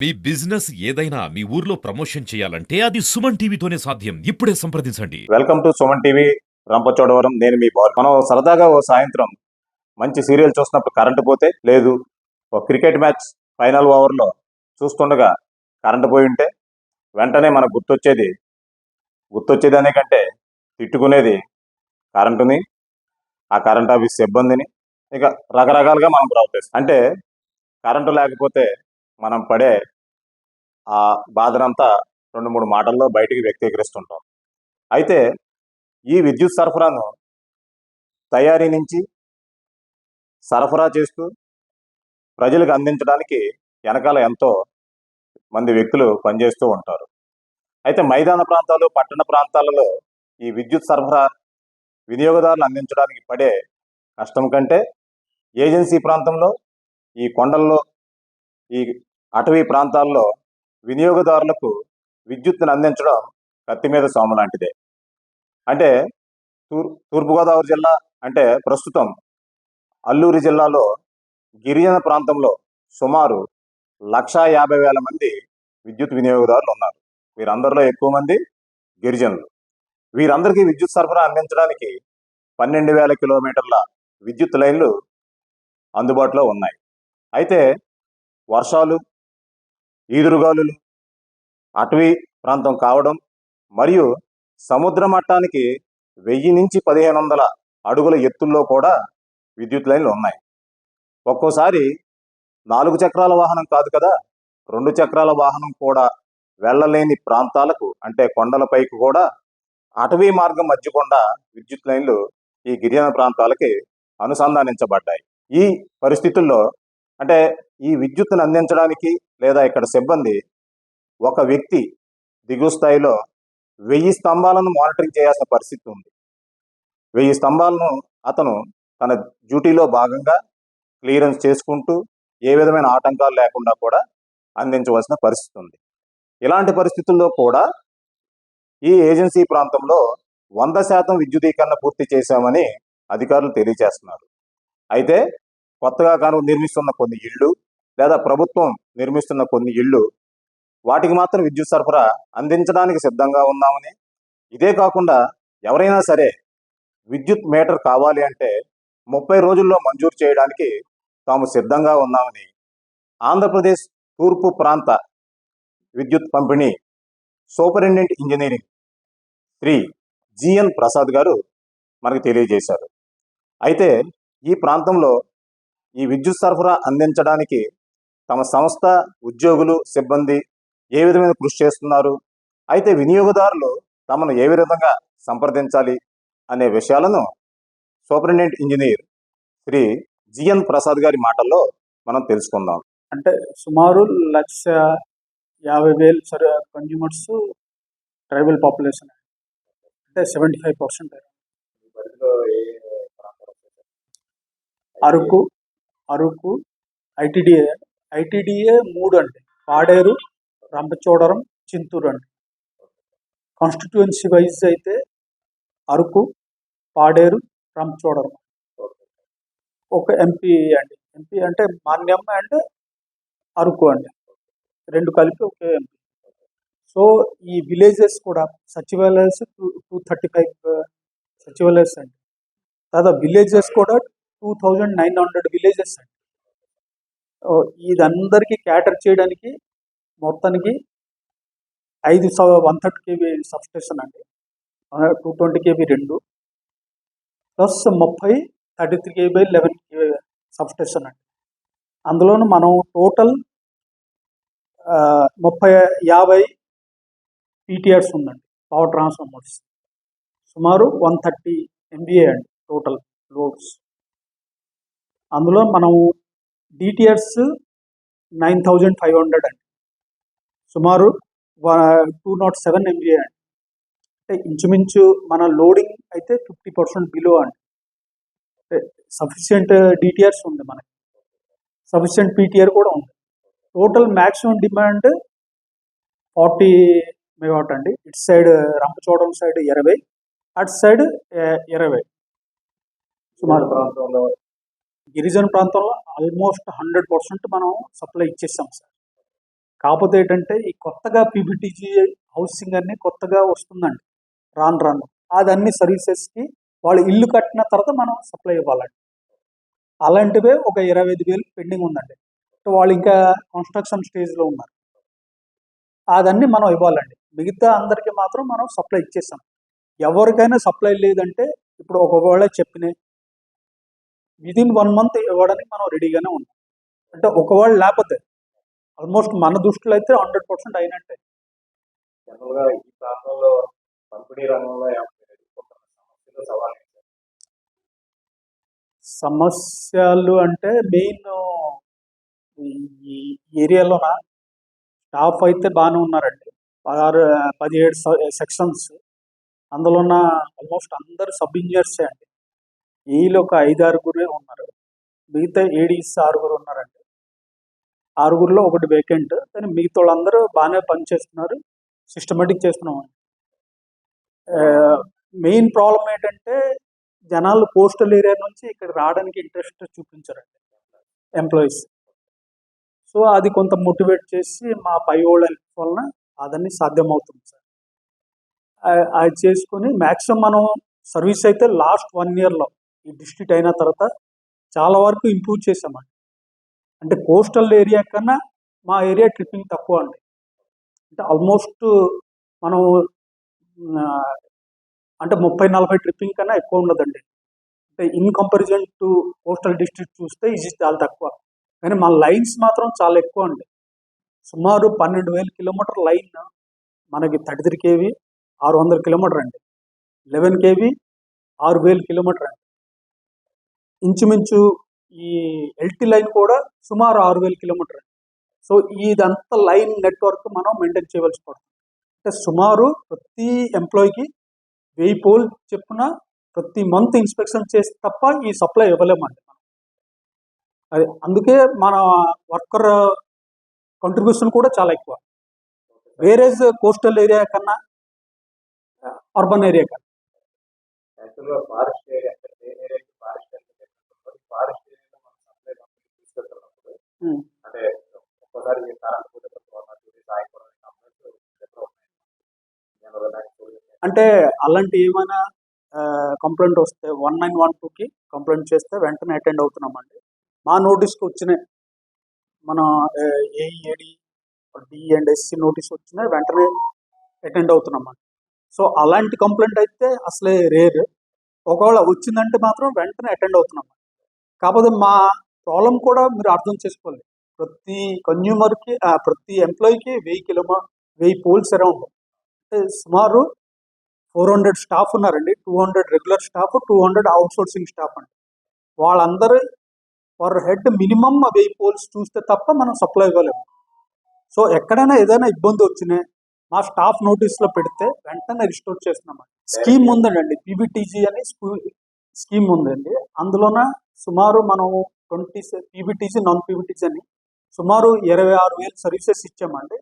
మీ business ఏదైనా మీ ఊర్లో promotion చేయాలంటే అది సుమన్ టీవీతోనే సాధ్యం. ఇప్పుడే సంప్రదించండి. Welcome to Suman TV. Rampachodavaram. నేను మీ బాల్. మనం సరదాగా ఓ సాయంత్రం మంచి సీరియల్ చూసినప్పుడు కరెంటు పోతే లేదు, ఒక క్రికెట్ మ్యాచ్ ఫైనల్ ఓవర్లో చూస్తుండగా కరెంటు పోయి ఉంటే వెంటనే మనకు గుర్తొచ్చేది అనే కంటే తిట్టుకునేది కరెంటుని, ఆ కరెంట్ ఆఫీస్ సిబ్బందిని, ఇక రకరకాలుగా మనం ప్రవర్తిస్తాం. అంటే కరెంటు లేకపోతే మనం పడే ఆ బాధనంతా 2-3 మాటల్లో బయటికి వ్యక్తీకరిస్తుంటాం. అయితే ఈ విద్యుత్ సరఫరాను తయారీ నుంచి సరఫరా చేస్తూ ప్రజలకు అందించడానికి వెనకాల ఎంతో మంది వ్యక్తులు పనిచేస్తూ ఉంటారు. అయితే మైదాన ప్రాంతాలు, పట్టణ ప్రాంతాలలో ఈ విద్యుత్ సరఫరా వినియోగదారులు అందించడానికి పడే కష్టం కంటే ఏజెన్సీ ప్రాంతంలో, ఈ కొండల్లో, ఈ అటవీ ప్రాంతాల్లో వినియోగదారులకు విద్యుత్తును అందించడం కత్తి మీద సాము లాంటిదే. అంటే తూర్పుగోదావరి జిల్లా అంటే ప్రస్తుతం అల్లూరి జిల్లాలో గిరిజన ప్రాంతంలో సుమారు 1,50,000 మంది విద్యుత్ వినియోగదారులు ఉన్నారు. వీరందరిలో ఎక్కువ మంది గిరిజనులు. వీరందరికీ విద్యుత్ సరఫరా అందించడానికి 12,000 కిలోమీటర్ల విద్యుత్ లైన్లు అందుబాటులో ఉన్నాయి. అయితే వర్షాలు, ఈదురుగాలులు, అటవీ ప్రాంతం కావడం మరియు సముద్ర మట్టానికి 1000 నుంచి 1,500 అడుగుల ఎత్తుల్లో కూడా విద్యుత్ లైన్లు ఉన్నాయి. ఒక్కోసారి 4 చక్రాల వాహనం కాదు కదా, 2 చక్రాల వాహనం కూడా వెళ్ళలేని ప్రాంతాలకు, అంటే కొండలపైకి కూడా అటవీ మార్గం మధ్య గుండా విద్యుత్ లైన్లు ఈ గిరిజన ప్రాంతాలకి అనుసంధానించబడ్డాయి. ఈ పరిస్థితుల్లో అంటే ఈ విద్యుత్తును అందించడానికి లేదా ఇక్కడ సిబ్బంది ఒక వ్యక్తి దిగువ స్థాయిలో 1000 స్తంభాలను మానిటరింగ్ చేయాల్సిన పరిస్థితి ఉంది. 1000 స్తంభాలను అతను తన డ్యూటీలో భాగంగా క్లియరెన్స్ చేసుకుంటూ ఏ విధమైన ఆటంకాలు లేకుండా కూడా అందించవలసిన పరిస్థితి ఉంది. ఇలాంటి పరిస్థితుల్లో కూడా ఈ ఏజెన్సీ ప్రాంతంలో 100% విద్యుదీకరణ పూర్తి చేశామని అధికారులు తెలియజేస్తున్నారు. అయితే కొత్తగా నిర్మిస్తున్న కొన్ని ఇళ్ళు లేదా ప్రభుత్వం నిర్మిస్తున్న కొన్ని ఇళ్ళు, వాటికి మాత్రం విద్యుత్ సరఫరా అందించడానికి సిద్ధంగా ఉన్నామని, ఇదే కాకుండా ఎవరైనా సరే విద్యుత్ మీటర్ కావాలి అంటే 30 రోజుల్లో మంజూరు చేయడానికి తాము సిద్ధంగా ఉన్నామని ఆంధ్రప్రదేశ్ తూర్పు ప్రాంత విద్యుత్ పంపిణీ superintendent engineering Shri G N Prasad గారు మనకు తెలియజేశారు. అయితే ఈ ప్రాంతంలో ఈ విద్యుత్ సరఫరా అందించడానికి తమ సంస్థ ఉద్యోగులు, సిబ్బంది ఏ విధమైన కృషి చేస్తున్నారు, అయితే వినియోగదారులు తమను ఏ విధంగా సంప్రదించాలి అనే విషయాలను superintendent engineer Shri G N Prasad గారి మాటల్లో మనం తెలుసుకుందాం. అంటే సుమారు 1,50,000 కన్జ్యూమర్స్ ట్రైబల్ పాపులేషన్, అంటే 75%. అరకు ఐటీడీఏ 3 అండి. పాడేరు, రంపచోడవరం, చింతూరు అండి. కాన్స్టిట్యుయెన్సీ వైజ్ అయితే అరకు, పాడేరు, రంపచోడవరం. ఒక ఎంపీ అండి. ఎంపీ అంటే మాన్యం అండ్ అరకు అండి, 2 కలిపి ఒకే ఎంపీ. సో ఈ విలేజెస్ కూడా సచివాలయాస్ 235 సచివాలయాస్ అండి. తర్వాత విలేజెస్ కూడా 2,900 విలేజెస్ అండి. ఇదందరికీ క్యాటర్ చేయడానికి మొత్తానికి 130 కేవీ సబ్స్టేషన్ అండి, 220 KV 2 plus 33 KV 11 KV substation అండి. అందులోనూ మనం టోటల్ 50 పీటీఆర్స్ ఉందండి, పవర్ ట్రాన్స్ఫార్మర్స్. సుమారు 130 MVA అండి టోటల్ లోడ్స్. అందులో మనం డిటిఆర్స్ 9,500 అండి, సుమారు 207 MVA అండి. అంటే ఇంచుమించు మన లోడింగ్ అయితే 50% బిలో అండి. సఫిషియంట్ డిటిఆర్స్ ఉంది మనకి, సఫిషియంట్ పీటీఆర్ కూడా ఉంది. టోటల్ మ్యాక్సిమం డిమాండ్ 40 మెగావాట్ అండి. ఇటు సైడ్ రంపచోడవరం సైడ్ 20, అటు సైడ్ 20. సుమారు ప్రాంతంలో గిరిజన ప్రాంతంలో ఆల్మోస్ట్ 100% మనం సప్లై ఇచ్చేసాం సార్. కాకపోతే ఏంటంటే ఈ కొత్తగా పీబీటీజీ హౌసింగ్ అన్ని కొత్తగా వస్తుందండి రాను అదన్ని సర్వీసెస్కి వాళ్ళు ఇల్లు కట్టిన తర్వాత మనం సప్లై ఇవ్వాలండి. అలాంటివే ఒక 25,000 పెండింగ్ ఉందండి. సో వాళ్ళు ఇంకా కన్స్ట్రక్షన్ స్టేజ్లో ఉన్నారు. అదన్నీ మనం ఇవ్వాలండి. మిగతా అందరికీ మాత్రం మనం సప్లై ఇచ్చేసాం. ఎవరికైనా సప్లై లేదంటే ఇప్పుడు ఒకవేళ చెప్పినాయి విదిన్ 1 మంత్ ఇవ్వడానికి మనం రెడీగానే ఉన్నాం. అంటే ఒకవేళ లేకపోతే ఆల్మోస్ట్ మన దృష్టిలో అయితే 100% అయినట్టే. జనరల్గా ఈ ప్రాంతంలో పంపిణీ రంగంలో ఏమైనా ఎదుర్కొంటున్న సమస్యలు, సవాళ్ళు ఏంటి? సమస్యలు అంటే మెయిన్ ఈ ఏరియాలోన స్టాఫ్ అయితే బాగానే ఉన్నారండి. 17 సెక్షన్స్, అందులో ఉన్న ఆల్మోస్ట్ అందరు సబ్ ఇంజనీర్సే అండి. ఏఈలో ఒక 5-6 ఉన్నారు. మిగతా ఏడీస్ 6 ఉన్నారండి. 6లో ఒకటి వేకెంట్, కానీ మిగతా వాళ్ళందరూ బాగానే పనిచేస్తున్నారు, సిస్టమేటిక్ చేస్తున్నాం. మెయిన్ ప్రాబ్లం ఏంటంటే జనాలు కోస్టల్ ఏరియా నుంచి ఇక్కడ రావడానికి ఇంట్రెస్ట్ చూపించారండి ఎంప్లాయీస్. సో అది కొంత మోటివేట్ చేసి మా పై వాళ్ళ వలన అదన్నీ సాధ్యమవుతుంది సార్. అది చేసుకొని మ్యాక్సిమం మనం సర్వీస్ అయితే లాస్ట్ 1 yearలో ఈ డిస్ట్రిక్ట్ అయిన తర్వాత చాలా వరకు ఇంప్రూవ్ చేసామండి. అంటే కోస్టల్ ఏరియా కన్నా మా ఏరియా ట్రిప్పింగ్ తక్కువ అండి. అంటే ఆల్మోస్ట్ మనం అంటే 30-40 ట్రిప్పింగ్ కన్నా ఎక్కువ ఉండదండి. అంటే in comparison to coastal district చూస్తే ఇది చాలా తక్కువ, కానీ మన లైన్స్ మాత్రం చాలా ఎక్కువ అండి. సుమారు 12,000 కిలోమీటర్ లైన్ మనకి 33 kV 600 కిలోమీటర్ అండి. 11 kV 6,000 కిలోమీటర్ అండి. ఇంచుమించు ఈ ఎల్టీ లైన్ కూడా సుమారు 6,000 కిలోమీటర్. సో ఇదంతా లైన్ నెట్వర్క్ మనం మెయింటైన్ చేయవలసి పడుతుంది. అంటే సుమారు ప్రతి ఎంప్లాయీకి 1000 పోల్ చెప్పున ప్రతి మంత్ ఇన్స్పెక్షన్ చేసి తప్ప ఈ సప్లై ఇవ్వలేమండి మనం. అది అందుకే మన వర్కర్ కంట్రిబ్యూషన్ కూడా చాలా ఎక్కువ, వేరేజ్ కోస్టల్ ఏరియా కన్నా అర్బన్ ఏరియా కన్నా. యాక్చువల్గా ఫారెస్ట్ ఏరియా అంటే ఏ ఏరియాకి ఫారెస్ట్ ఫారెస్ట్ ఏరియాలో మనం సప్లై తీసుకెళ్తున్నప్పుడు అంటే ఒక్కసారి కరెంట్ కూడా అంటే అలాంటి ఏమైనా కంప్లైంట్ వస్తే 1912కి కంప్లైంట్ చేస్తే వెంటనే అటెండ్ అవుతున్నామండి. మా నోటీస్కి వచ్చినాయి, మన ఏఈఏడి డి&ఎస్సి నోటీస్ వచ్చినాయి, వెంటనే అటెండ్ అవుతున్నామండి. సో అలాంటి కంప్లైంట్ అయితే అసలే రేర్. ఒకవేళ వచ్చిందంటే మాత్రం వెంటనే అటెండ్ అవుతున్నాం. కాకపోతే మా ప్రాబ్లం కూడా మీరు అర్థం చేసుకోవాలి. ప్రతి కన్జ్యూమర్కి ప్రతి ఎంప్లాయీకి 1000 పోల్స్ అరౌండ్, అంటే సుమారు 400 స్టాఫ్ ఉన్నారండి. 200 రెగ్యులర్ స్టాఫ్, 200 అవుట్సోర్సింగ్ స్టాఫ్ అండి. వాళ్ళందరూ పర్ హెడ్ మినిమం 1000 పోల్స్ చూస్తే తప్ప మనం సప్లై ఇవ్వలేము. సో ఎక్కడైనా ఏదైనా ఇబ్బంది వచ్చినా మా స్టాఫ్ నోటీస్లో పెడితే వెంటనే రిస్టోర్ చేస్తున్నామండి. స్కీమ్ ఉందండి, పీబీటీజీ అని స్కీమ్ ఉందండి. అందులోన సుమారు మనం 20 పీబీటీజీ నాన్ పీబీటీజీ అని సుమారు 26,000 సర్వీసెస్ ఇచ్చామండి.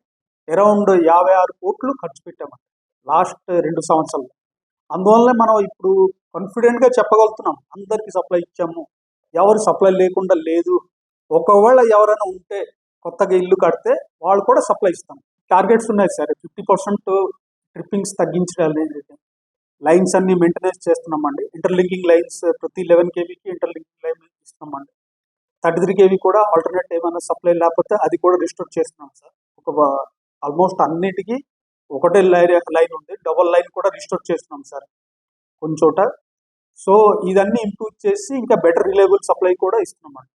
అరౌండ్ 56 కోట్లు ఖర్చు పెట్టామండి లాస్ట్ 2 సంవత్సరాలు. అందువల్ల మనం ఇప్పుడు కాన్ఫిడెంట్గా చెప్పగలుగుతున్నాం అందరికీ సప్లై ఇచ్చాము, ఎవరు సప్లై లేకుండా లేదు. ఒకవేళ ఎవరైనా ఉంటే కొత్తగా ఇల్లు కడితే వాళ్ళు కూడా సప్లై ఇస్తాం. టార్గెట్స్ ఉన్నాయి సార్, 50% ట్రిప్పింగ్స్ తగ్గించాలి, లైన్స్ అన్ని మెయింటెనెన్స్ చేస్తున్నామండి. ఇంటర్లింకింగ్ లైన్స్ ప్రతి 11 kVకి ఇంటర్లింకింగ్ లైన్ ఇస్తున్నామండి. 33 kV కూడా ఆల్టర్నేట్ ఏమైనా సప్లై లేకపోతే అది కూడా రిస్టోర్ చేస్తున్నాం సార్. ఒక ఆల్మోస్ట్ అన్నిటికీ ఒకటే లైన్ ఉంది, డబుల్ లైన్ కూడా రిస్టోర్ చేస్తున్నాం సార్ కొన్ని చోట. సో ఇదన్నీ ఇంప్రూవ్ చేసి ఇంకా బెటర్ రిలయబుల్ సప్లై కూడా ఇస్తున్నామండి.